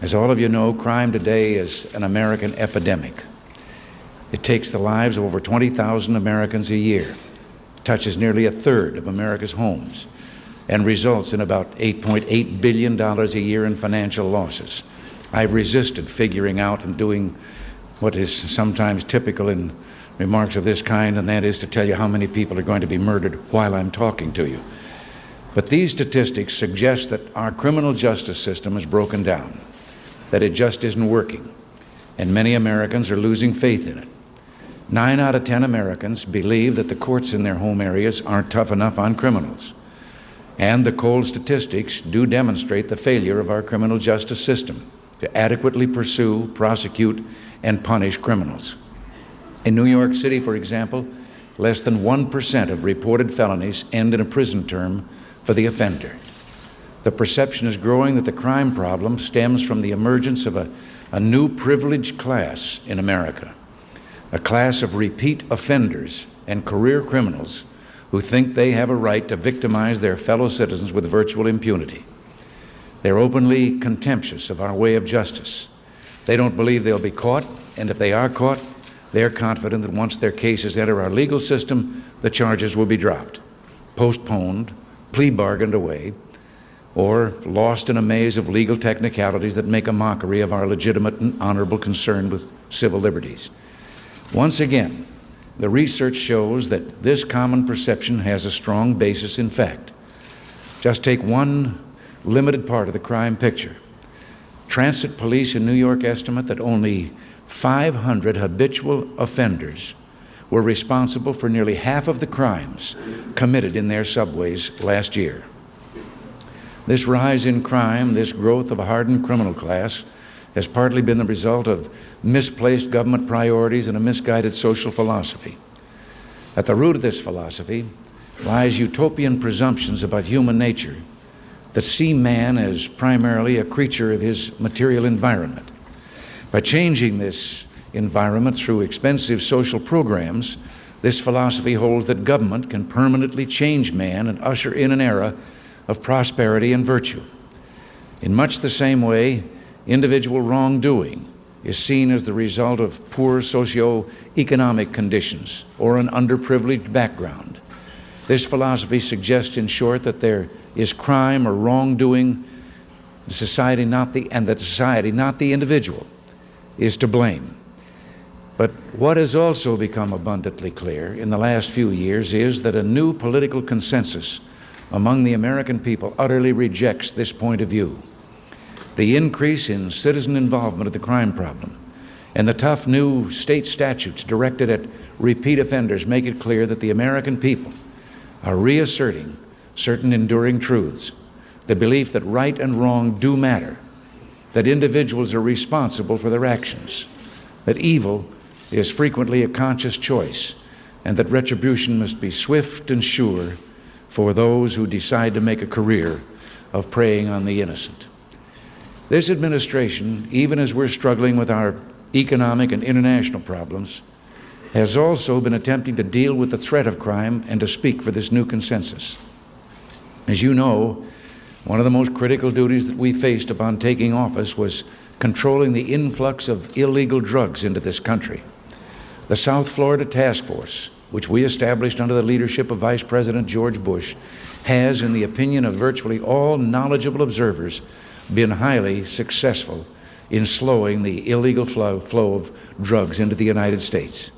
As all of you know, crime today is an American epidemic. It takes the lives of over 20,000 Americans a year, touches nearly a third of America's homes, and results in about $8.8 billion a year in financial losses. I've resisted figuring out and doing what is sometimes typical in remarks of this kind, and that is to tell you how many people are going to be murdered while I'm talking to you. But these statistics suggest that our criminal justice system is broken down, that it just isn't working, and many Americans are losing faith in it. 9 out of 10 Americans believe that the courts in their home areas aren't tough enough on criminals. And the cold statistics do demonstrate the failure of our criminal justice system to adequately pursue, prosecute, and punish criminals. In New York City, for example, less than 1% of reported felonies end in a prison term for the offender. The perception is growing that the crime problem stems from the emergence of a new privileged class in America, a class of repeat offenders and career criminals who think they have a right to victimize their fellow citizens with virtual impunity. They're openly contemptuous of our way of justice. They don't believe they'll be caught, and if they are caught, they're confident that once their cases enter our legal system, the charges will be dropped, postponed, plea bargained away, or lost in a maze of legal technicalities that make a mockery of our legitimate and honorable concern with civil liberties. Once again, the research shows that this common perception has a strong basis in fact. Just take one limited part of the crime picture. Transit police in New York estimate that only 500 habitual offenders were responsible for nearly half of the crimes committed in their subways last year. This rise in crime, this growth of a hardened criminal class, has partly been the result of misplaced government priorities and a misguided social philosophy. At the root of this philosophy lies utopian presumptions about human nature that see man as primarily a creature of his material environment. By changing this environment through expensive social programs, this philosophy holds that government can permanently change man and usher in an era of prosperity and virtue. In much the same way, individual wrongdoing is seen as the result of poor socio-economic conditions or an underprivileged background. This philosophy suggests, in short, that there is crime or wrongdoing, that society, not the individual, is to blame. But what has also become abundantly clear in the last few years is that a new political consensus among the American people utterly rejects this point of view. The increase in citizen involvement of the crime problem and the tough new state statutes directed at repeat offenders make it clear that the American people are reasserting certain enduring truths, the belief that right and wrong do matter, that individuals are responsible for their actions, that evil is frequently a conscious choice, and that retribution must be swift and sure for those who decide to make a career of preying on the innocent. This administration, even as we're struggling with our economic and international problems, has also been attempting to deal with the threat of crime and to speak for this new consensus. As you know, one of the most critical duties that we faced upon taking office was controlling the influx of illegal drugs into this country. The South Florida Task Force, which we established under the leadership of Vice President George Bush, has, in the opinion of virtually all knowledgeable observers, been highly successful in slowing the illegal flow of drugs into the United States.